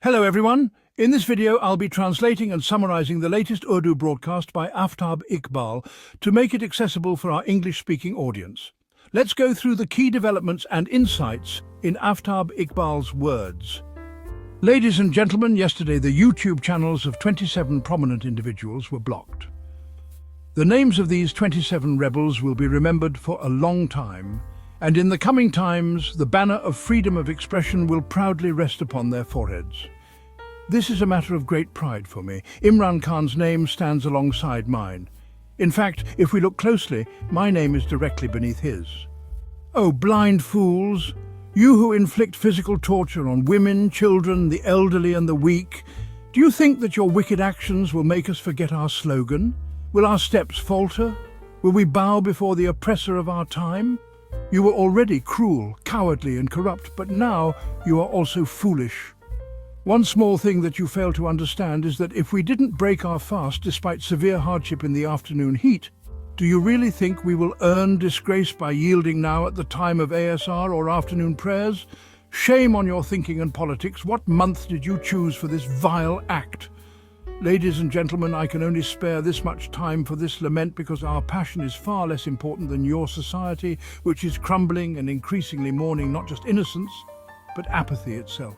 Hello everyone. In this video I'll be translating and summarizing the latest Urdu broadcast by Aftab Iqbal to make it accessible for our English-speaking audience. Let's go through the key developments and insights in Aftab Iqbal's words. Ladies and gentlemen, yesterday the YouTube channels of 27 prominent individuals were blocked. The names of these 27 rebels will be remembered for a long time, and in the coming times the banner of freedom of expression will proudly rest upon their foreheads. This is a matter of great pride for me. Imran Khan's name stands alongside mine. In fact, if we look closely, my name is directly beneath his. Oh, blind fools! You who inflict physical torture on women, children, the elderly and the weak, do you think that your wicked actions will make us forget our slogan? Will our steps falter? Will we bow before the oppressor of our time? You were already cruel, cowardly and corrupt, but now you are also foolish. One small thing that you fail to understand is that if we didn't break our fast despite severe hardship in the afternoon heat, do you really think we will earn disgrace by yielding now at the time of ASR or afternoon prayers? Shame on your thinking and politics. What month did you choose for this vile act? Ladies and gentlemen, I can only spare this much time for this lament because our passion is far less important than your society, which is crumbling and increasingly mourning not just innocence, but apathy itself.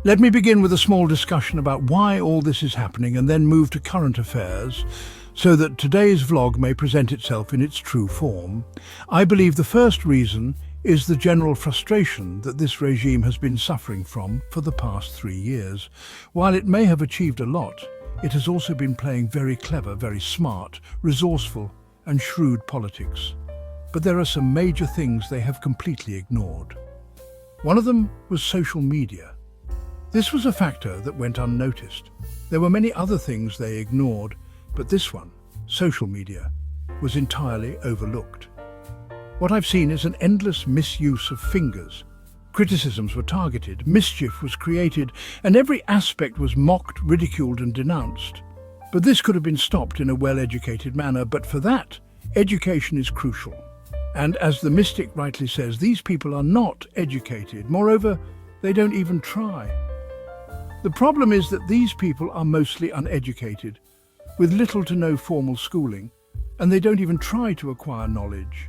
Let me begin with a small discussion about why all this is happening and then move to current affairs so that today's vlog may present itself in its true form. I believe the first reason is the general frustration that this regime has been suffering from for the past 3 years. While it may have achieved a lot, it has also been playing very clever, very smart, resourceful and shrewd politics. But there are some major things they have completely ignored. One of them was social media. This was a factor that went unnoticed. There were many other things they ignored, but this one, social media, was entirely overlooked. What I've seen is an endless misuse of fingers. Criticisms were targeted, mischief was created, and every aspect was mocked, ridiculed and denounced. But this could have been stopped in a well-educated manner, but for that, education is crucial. And as the mystic rightly says, these people are not educated. Moreover, they don't even try. The problem is that these people are mostly uneducated, with little to no formal schooling, and they don't even try to acquire knowledge.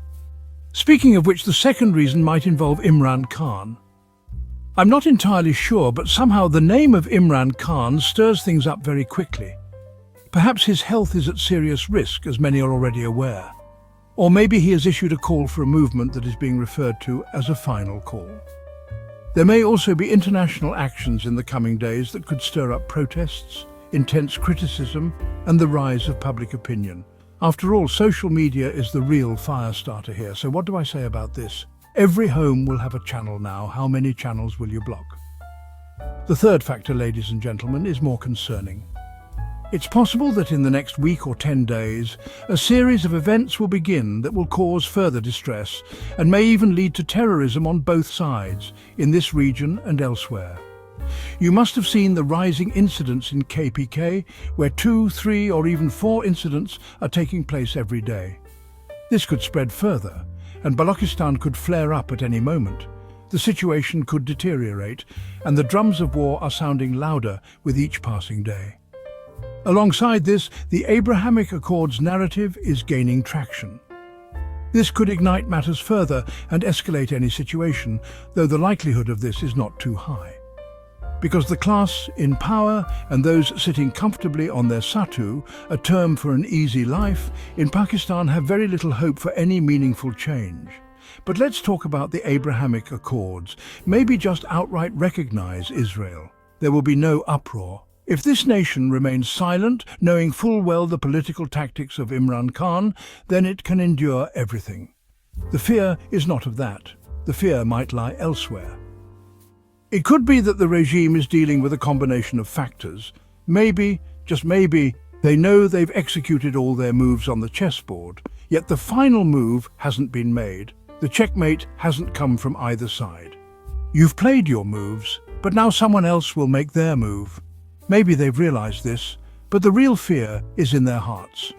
Speaking of which, the second reason might involve Imran Khan. I'm not entirely sure, but somehow the name of Imran Khan stirs things up very quickly. Perhaps his health is at serious risk, as many are already aware. Or maybe he has issued a call for a movement that is being referred to as a final call. There may also be international actions in the coming days that could stir up protests, intense criticism, and the rise of public opinion. After all, social media is the real fire starter here, so what do I say about this? Every home will have a channel now. How many channels will you block? The third factor, ladies and gentlemen, is more concerning. It's possible that in the next week or 10 days, a series of events will begin that will cause further distress and may even lead to terrorism on both sides, in this region and elsewhere. You must have seen the rising incidents in KPK, where 2, 3 or even 4 incidents are taking place every day. This could spread further, and Balochistan could flare up at any moment. The situation could deteriorate, and the drums of war are sounding louder with each passing day. Alongside this, the Abrahamic Accords narrative is gaining traction. This could ignite matters further and escalate any situation, though the likelihood of this is not too high. Because the class in power and those sitting comfortably on their satu, a term for an easy life, in Pakistan have very little hope for any meaningful change. But let's talk about the Abrahamic Accords. Maybe just outright recognize Israel. There will be no uproar. If this nation remains silent, knowing full well the political tactics of Imran Khan, then it can endure everything. The fear is not of that. The fear might lie elsewhere. It could be that the regime is dealing with a combination of factors. Maybe, just maybe, they know they've executed all their moves on the chessboard, yet the final move hasn't been made. The checkmate hasn't come from either side. You've played your moves, but now someone else will make their move. Maybe they've realized this, but the real fear is in their hearts.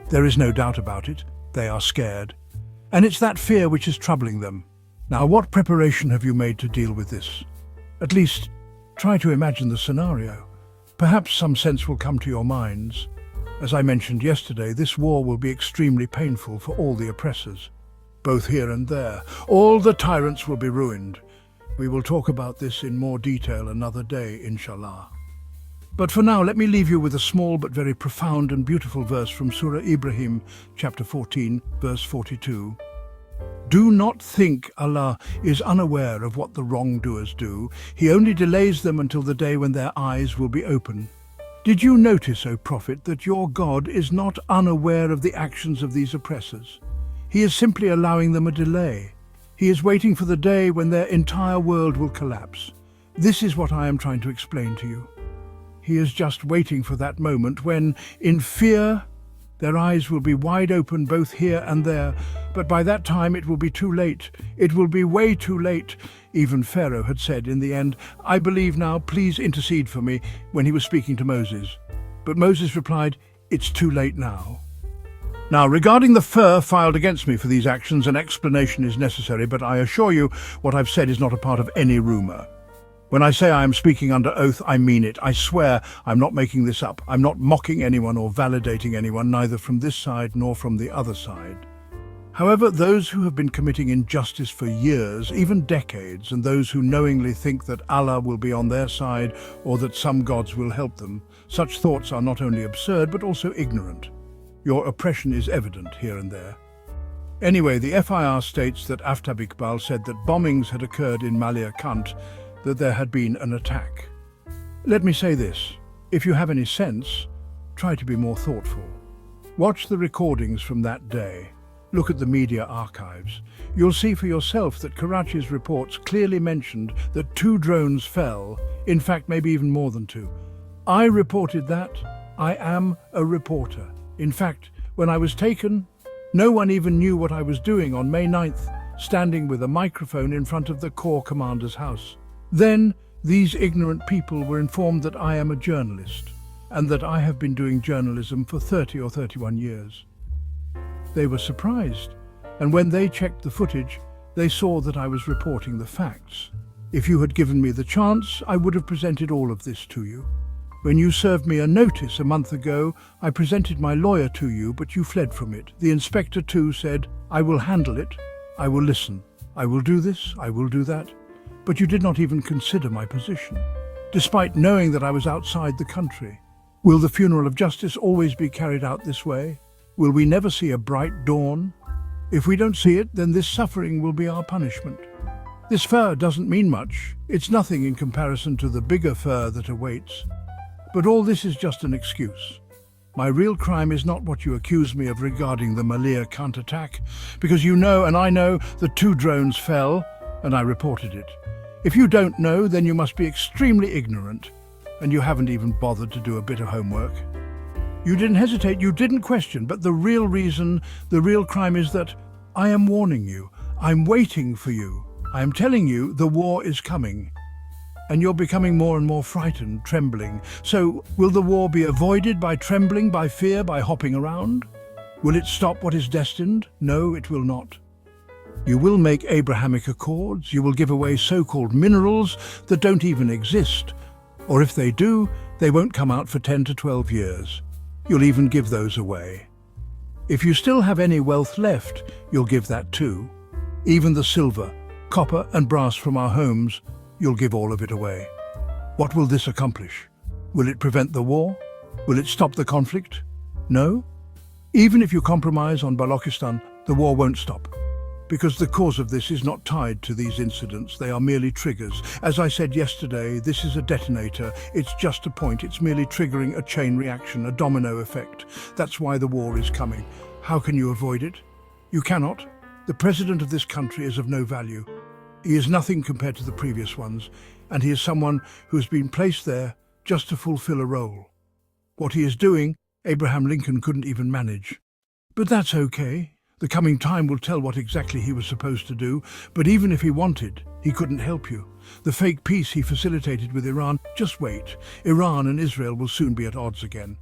There is no doubt about it. They are scared. And it's that fear which is troubling them. Now, what preparation have you made to deal with this? At least, Try to imagine the scenario. Perhaps some sense will come to your minds. As I mentioned yesterday, this war will be extremely painful for all the oppressors, both here and there. All the tyrants will be ruined. We will talk about this in more detail another day, inshallah. But for now, let me leave you with a small but very profound and beautiful verse from Surah Ibrahim, chapter 14, verse 42. Do not think Allah is unaware of what the wrongdoers do. He only delays them until the day when their eyes will be open. Did you notice, O Prophet, that your God is not unaware of the actions of these oppressors? He is simply allowing them a delay. He is waiting for the day when their entire world will collapse. This is what I am trying to explain to you. He is just waiting for that moment when, in fear, their eyes will be wide open both here and there, but by that time it will be too late. It will be way too late. Even Pharaoh had said in the end, I believe now, please intercede for me, when he was speaking to Moses. But Moses replied, it's too late now. Now, regarding the fur filed against me for these actions, an explanation is necessary, but I assure you what I've said is not a part of any rumor. When I say I am speaking under oath, I mean it. I swear I'm not making this up. I'm not mocking anyone or validating anyone, neither from this side nor from the other side. However, those who have been committing injustice for years, even decades, and those who knowingly think that Allah will be on their side or that some gods will help them, such thoughts are not only absurd but also ignorant. Your oppression is evident here and there. Anyway, the FIR states that Aftab Iqbal said that bombings had occurred in Malia Kant, that there had been an attack. Let me say this, if you have any sense, try to be more thoughtful. Watch the recordings from that day. Look at the media archives. You'll see for yourself that Karachi's reports clearly mentioned that 2 drones fell, in fact maybe even more than 2. I reported that. I am a reporter. In fact, when I was taken, no one even knew what I was doing on May 9th, standing with a microphone in front of the Corps Commander's house. Then, these ignorant people were informed that I am a journalist, and that I have been doing journalism for 30 or 31 years. They were surprised, and when they checked the footage, they saw that I was reporting the facts. If you had given me the chance, I would have presented all of this to you. When you served me a notice a month ago, I presented my lawyer to you, but you fled from it. The inspector too said, I will handle it, I will listen, I will do this, I will do that. But you did not even consider my position, despite knowing that I was outside the country. Will the funeral of justice always be carried out this way? Will we never see a bright dawn? If we don't see it, then this suffering will be our punishment. This fur doesn't mean much. It's nothing in comparison to the bigger fur that awaits. But all this is just an excuse. My real crime is not what you accuse me of regarding the Malia Kant attack, because you know and I know that 2 drones fell, and I reported it. If you don't know, then you must be extremely ignorant, and you haven't even bothered to do a bit of homework. You didn't hesitate, you didn't question, but the real reason, the real crime is that I am warning you, I'm waiting for you, I am telling you the war is coming. And you're becoming more and more frightened, trembling. So, will the war be avoided by trembling, by fear, by hopping around? Will it stop what is destined? No, it will not. You will make Abrahamic accords, you will give away so-called minerals that don't even exist. Or if they do, they won't come out for 10 to 12 years. You'll even give those away. If you still have any wealth left, you'll give that too. Even the silver, copper and brass from our homes, you'll give all of it away. What will this accomplish? Will it prevent the war? Will it stop the conflict? No? Even if you compromise on Balochistan, the war won't stop. Because the cause of this is not tied to these incidents, they are merely triggers. As I said yesterday, this is a detonator. It's just a point, it's merely triggering a chain reaction, a domino effect. That's why the war is coming. How can you avoid it? You cannot. The president of this country is of no value. He is nothing compared to the previous ones, and he is someone who has been placed there just to fulfill a role. What he is doing, Abraham Lincoln couldn't even manage. But that's okay. The coming time will tell what exactly he was supposed to do, but even if he wanted, he couldn't help you. The fake peace he facilitated with Iran, just wait. Iran and Israel will soon be at odds again.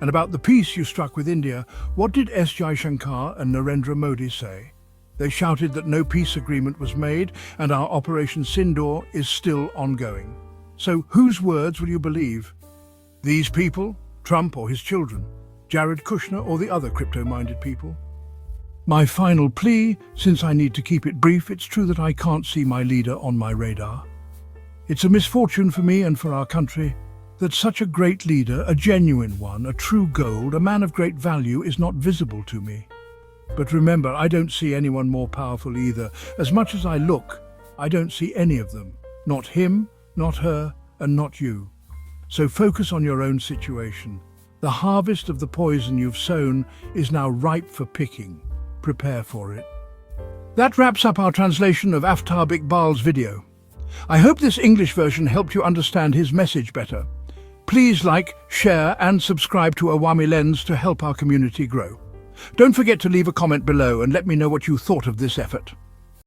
And about the peace you struck with India, what did S. Jaishankar and Narendra Modi say? They shouted that no peace agreement was made and our Operation Sindoor is still ongoing. So whose words will you believe? These people, Trump or his children, Jared Kushner or the other crypto-minded people? My final plea, since I need to keep it brief, it's true that I can't see my leader on my radar. It's a misfortune for me and for our country that such a great leader, a genuine one, a true gold, a man of great value, is not visible to me. But remember, I don't see anyone more powerful either. As much as I look, I don't see any of them. Not him, not her, and not you. So focus on your own situation. The harvest of the poison you've sown is now ripe for picking. Prepare for it. That wraps up our translation of Aftab Iqbal's video. I hope this English version helped you understand his message better. Please like, share and subscribe to Awami Lens to help our community grow. Don't forget to leave a comment below and let me know what you thought of this effort.